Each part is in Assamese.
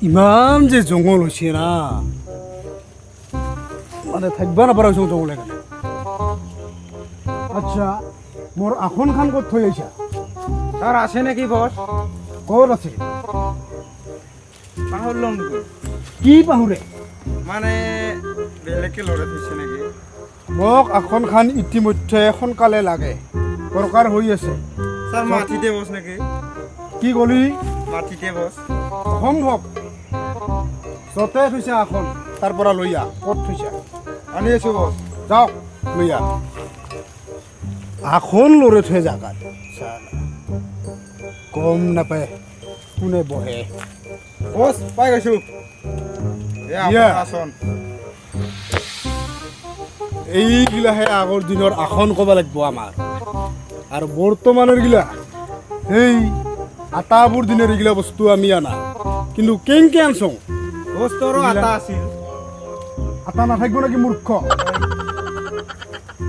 ইমান যে জংঘল হৈছে না মানে থাকিবা নাপাৰা হৈছোঁ জংঘলে কাৰণে আচ্ছা মোৰ আসনখন ক'ত থৈ আহিছা স্যাৰ আছে নাকি বস ক'ত আছে পাহৰলাম কি পাহৰে মানে বেলেগে লড়ে দিচ্ছে নাকি মোক আসনখন ইতিমধ্যে সোনকালে লাগে দৰকাৰ হৈ আছে স্যাৰ মাটিতে বস নাকি কি ক'লি মাটিতে বস অসম্ভৱ য'তে থৈছা আসন তাৰ পৰা লৈ আহ ক'ত থৈছা আনি আছো বস যাওক লৈ আহ আসন লৰে থৈ জাগাত গম নাপায় কোনে বহে বস পাই গেছো এ ইয়া। আপনার আসন এইগিলাহে আগৰ দিনৰ আসন ক'ব লাগিব আমাৰ আৰু বৰ্তমানৰ গিলা এই আটাবোৰ দিনৰ এইগিলা বস্তু আমি আনা কিন্তু কেংকে আনছং বস তোৰও আতা আছিল আটা নাথাকিব নেকি মূৰ্খ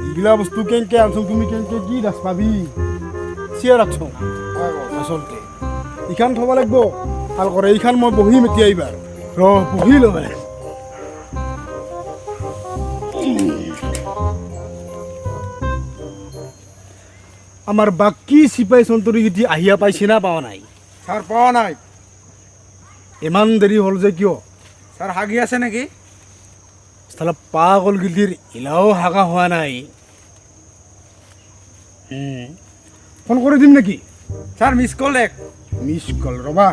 এইগিলা বস্তু কেংকে আনছং তুমি কেংকে কি দাস পাবি চিয়া ৰাখছং আচলতে এইখান থ'ব লাগিব ভাল কৰে এইখান মই বহিম এতিয়া এইবাৰ বহি ল'ব লাগিব আমাৰ বাকী চিপাহী চন্তৰীগিটি আহিয়া পাইছে না পাৱা নাই স্যাৰ পাওয়া নাই ইমান দেৰি হ'ল যে কিয় স্যার হাগি আছে নাকি তাহলে পাগল গিলির ইলাও হাগা হওয়া নাই ফোন করে দিম নাকি স্যার মিস কল এক মিস কল রবা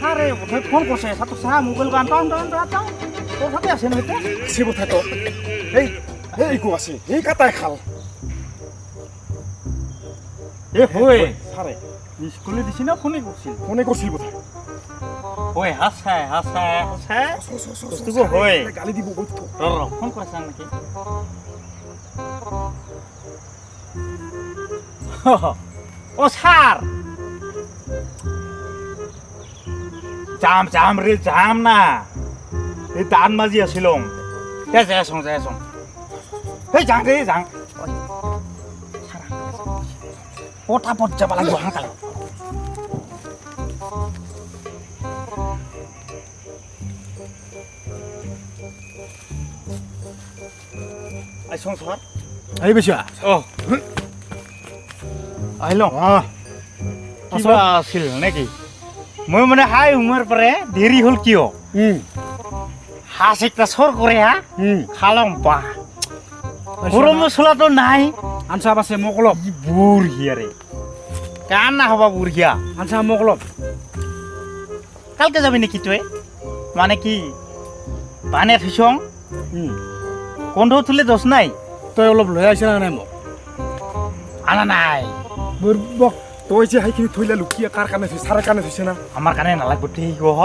আরে বোধহয় ফোন করছে সাতো সা মোবাইল গান টান টান টান তোর সাথে আছে না এটা সে কোথায় তো এই কো আছে এই কাটায় খাল এ হই সারে স্কুলে দিছি না ফোনে করছিল ফোনে করছিল কোথায় ওই হাসায় হাসায় হাসায় বস্তুটো হয় গালি দিব বইতো র ফোন করেছ নাকি ও স্যার জাম জাম রে জাম না এই দান মাজি আছিলাম যাই এই যাং রে যাং পটাপট যাব লাগিব হাঁকালে আইসং স্যার আহি বেছিয়া ও আহিলো কিবা আছিল নাকি মই মানে হাই উমাৰ পৰে দেৰি হ'ল কিয় হাঁস একটা সর করে হ্যাঁ খালাম বা গরম মশলা তো নাই আনসাব আছে মোক অলপ বুঢ়িয়া রে কান না হবা বুঢ়িয়া আনসাব মোক অলপ কালকে যাবি নাকি তুই মানে কি বানে থৈছং কন্ধ তুলে দোষ নাই তই অলপ লৈ আহিছে না নাই মোক আনা নাই বুৰ্বক তই যে সেইখিনি থৈলা লুকিয়া কাৰ কাৰণে থৈছে চাৰৰ কাৰণে থৈছে না আমাৰ কানে নালাগ গোটেই হ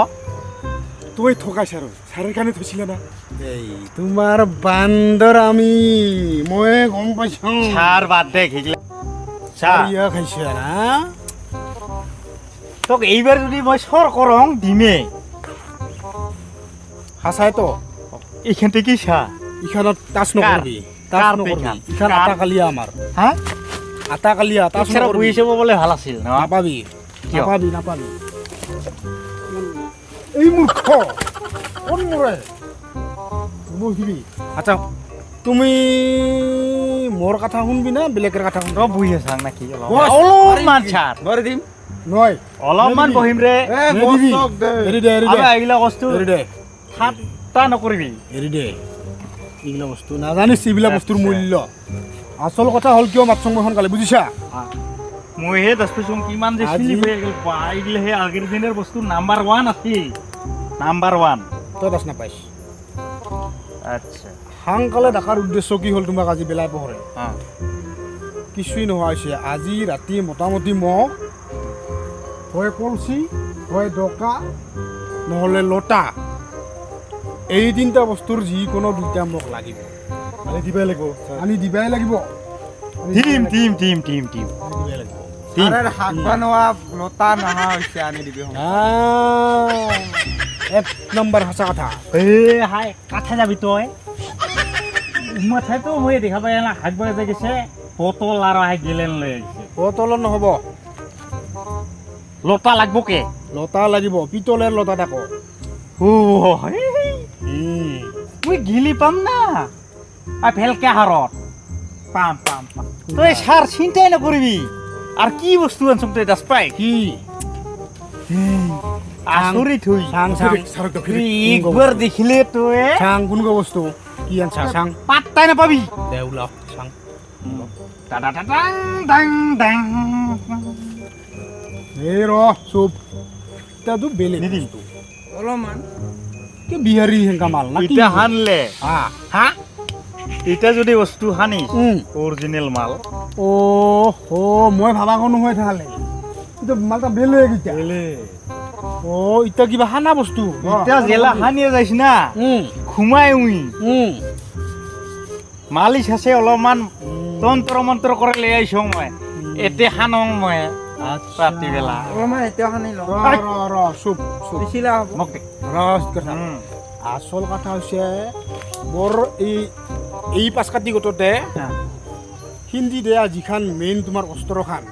তই ঠকাইছে আৰু চাৰৰ কাৰণে থৈছিলে না এই তোমাৰ বান্দৰ আমি মই গম পাইছোঁ সার বাদ দে ঘিগলা চা ইয়া খাইছে না তোক এইবার যদি মই সর করং দিমে হাসাই তো এইখানতে কি চা ইখানত টাচ নকৰবি টাচ কাৰ নকৰবি পেখান? ইখান কাৰ? আটা কালিয়া আমাৰ হ্যাঁ আটা কালিয়া টাচ এছাড়া নকৰবি বহিছে বলে ভাল আছিল ন নাপাবি কিয়? নাপাবি এই মূৰ্খ কোন মৰে বহিবি আচ্ছা তুমি মোৰ কথা শুনবি না বেলেগৰ কথা শুনবি ৰ বহি আছাং নাকি বস, অলপমান ছাৰ ধৰে দিম নহয় অলপমান বহিম ৰে এ বস চক দে এৰি দে এৰি দে আবে এইগিলা বস্তু এৰি দে ঠাট্টা নকৰিবি এৰি দে এইগিলা বস্তু নাজানিছ এইবিলাক বস্তুৰ মূল্য আচল কথা হ'ল কিয় মাতছং মই সোনকালে বুজিছা মই হে দছপচং কিমান যে আজি- চিনি হৈ গ'ল বা এইগিলা হে আগৰ দিনৰ বস্তু নাম্বাৰ 1 আছিল নাম্বাৰ 1 তই দাস নাপাইছ আচ্ছা সাংকালে ডাকাৰ উদ্দেশ্য কি হ'ল তোমাক আজি বেলাই পহৰে হ্যাঁ কিছুই নোহোৱা হৈছে আজি ৰাতি মোটামুটি মোক হয় কলচি হয় ডকা নহ'লে লতা এই তিনিটা বস্তুৰ যিকোনো দুইটা মোক লাগিব আনি দিবাই লাগিব আনি দিবাই লাগিব team team team team team আনি দিবাই লাগিব আরে হাগবা নোয়া লতা নহা হইছে আনি দিবি এক নম্বৰ সঁচা কথা এই হাই কাঠে যাবি তই মাথাইতো মই দেখা পাই না হাত বয়ে যে গেছে বটল আৰু হাই গেলেন লৈ আহিছে বটলত নহ'ব লতা লাগব কে লতা লাগিব পিতলৰ লতা তাকো মই গিলি পাম না আর ভেলকে হারত পাম পাম পাম তুই সার চিন্তাই নকরিবি আর কি বস্তু আনছম তুই দাস পাই কি আসরিত হই চাং তুই একবার দেখিলে তুই চাং কোনগো বস্তু কি আনছা চাং পাত্তাই না পাবি দে ওলাও চাং টাটা টাটাং ডাং ডাং এই ৰ চুপ তাতো বেলেগ বস্তু অলপমান কি বিহাৰী হেংকা মাল না ইটা হানলে হা এটা যদি বস্তু হানিস অরিজিনাল মাল ও হো মই ভাবা কোনো হৈ থাকালে এটা মালটা বেলেগ ইটা ও ইটা কিবা হানা বস্তু এটা জেলা হানিয়ে যাইছ না ঘুমাই উই মালিশ আছে অলপমান তন্ত্র মন্ত্র করে লৈ আইছ মই এতে হানং মই রাতি বেলা অলপমান এতিয়া সানি ল ৰ চুপ চুপ পিছিলা হ'ব মোক দে ৰস কথা আসল কথা হৈছে মোৰ এই পাঁচ কাটি গোটতে হিন্দী দিয়া যিখান মেইন তোমাৰ অস্ত্ৰখান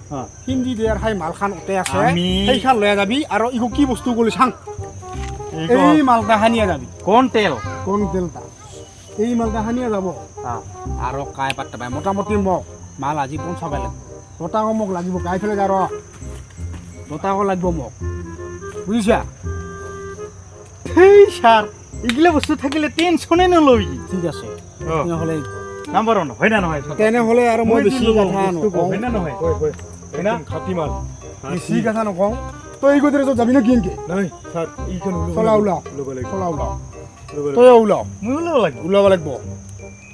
হিন্দী দিয়াৰ হাই মালখান ওতে আছে সেইখান লৈ যাবি আৰু ইগো কি বস্তু গলি চাং এই মালটা হানিয়া যাবি কোন তেল তেলটা এই মালটা হানিয়া যাব আৰু কাই পাত্তা পাই মোটামুটি মোক মাল আজি পঞ্চাব লাগিব লতাকো মোক লাগিব কাই ফেলে যা ৰ লতাকো লাগিব মোক বুজিছা এই সার এগুলা বস্তু থাকিলে টেনশনে নলবি ঠিক আছে তেনেহ'লে নাম্বার 1 হয় না নহয় তেনেহ'লে আৰু মই বেছি কথা নকওঁ হয় না নহয় হয় না খাতি মাল বেছি কথা নকওঁ তই এই গতিৰে যাবি না কিনকে নাই স্যার এইখন চলা ওলাও চলা ওলাও তই ওলাও মই ওলাব লাগিব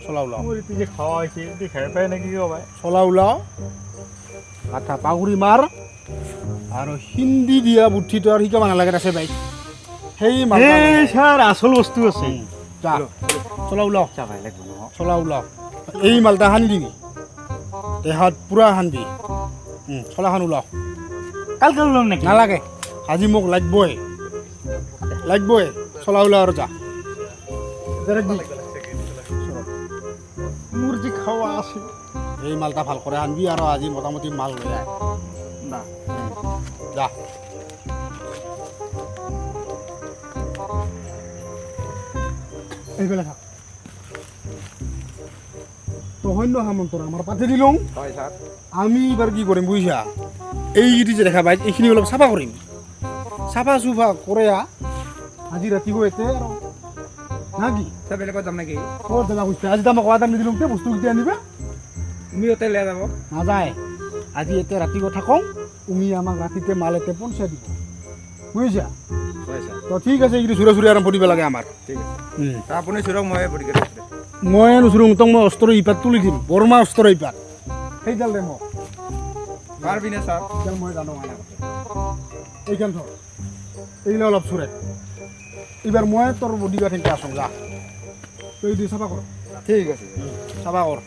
চলা ওলাও মোৰ পিছে খাওয়া হৈছে দেখাই পাই নাকি ভাই চলা ওলাও কথা পাগুৰি মাৰ আৰু হিন্দী দিয়া বুদ্ধিটো আৰু শিকাব নালাগে আছে বাইক সেই মাল স্যার আসল বস্তু আছে যা চলা ওলাও যাবাই লাগব ন চলা ওলাও এই মালটা হানি দিবি দেহাত পুৰা হানবি চলাখন ওলাও কালকে ওলাম নাকি নালাগে আজি মোক লাগবই চলা ওলাও আৰু যা মোৰ যে খাওয়া আছে এই মালটা ভাল কৰে আনবি আৰু আজি মোটামুটি মাল লৈ আয় না যা এইবেলা থাক তহন্য সামন্তরা আমার পাতে দিলং হয় স্যার আমি এবার কি কৰিম বুঝিছা এইগিটি যে দেখা পাই এইখিনি অলপ চাফা কৰিম চাফা চুফা কৰে আজি ৰাতি গৈ এতে আৰু নাকি স্যাৰ বেলেগত যাম নাকি ক'ত যাবা কৈছে আজি মই কোৱা দাম নিদিলোঁ তে বস্তু কেতিয়া আনিবা তুমি ওতে লৈ যাব নাযায় আজি এতে ৰাতি গৈ থাকোঁ তুমি আমাক ৰাতিতে মাল এতে পঞ্চায় দিব বুজিছা হয় স্যাৰ তো ঠিক আছে এইগিটি চুৰা চুৰি আৰম্ভ দিব লাগে আমাৰ ঠিক আছে আপুনি চুৰক মই বডি মই নুচুৰোঁ তোক মই অস্ত্ৰ ইপাত তুলি দিম বৰমা অস্ত্ৰ ইপাত সেইডাল দে মোক পাৰবি না স্যাৰ এইডাল মই জানো মানে এইখান থৰ এইগিলা অলপ চুৰে এইবাৰ মই তোৰ বডি গাৰ্ড আছোঁ যা তই দি চাফা কৰ ঠিক আছে চাফা কৰ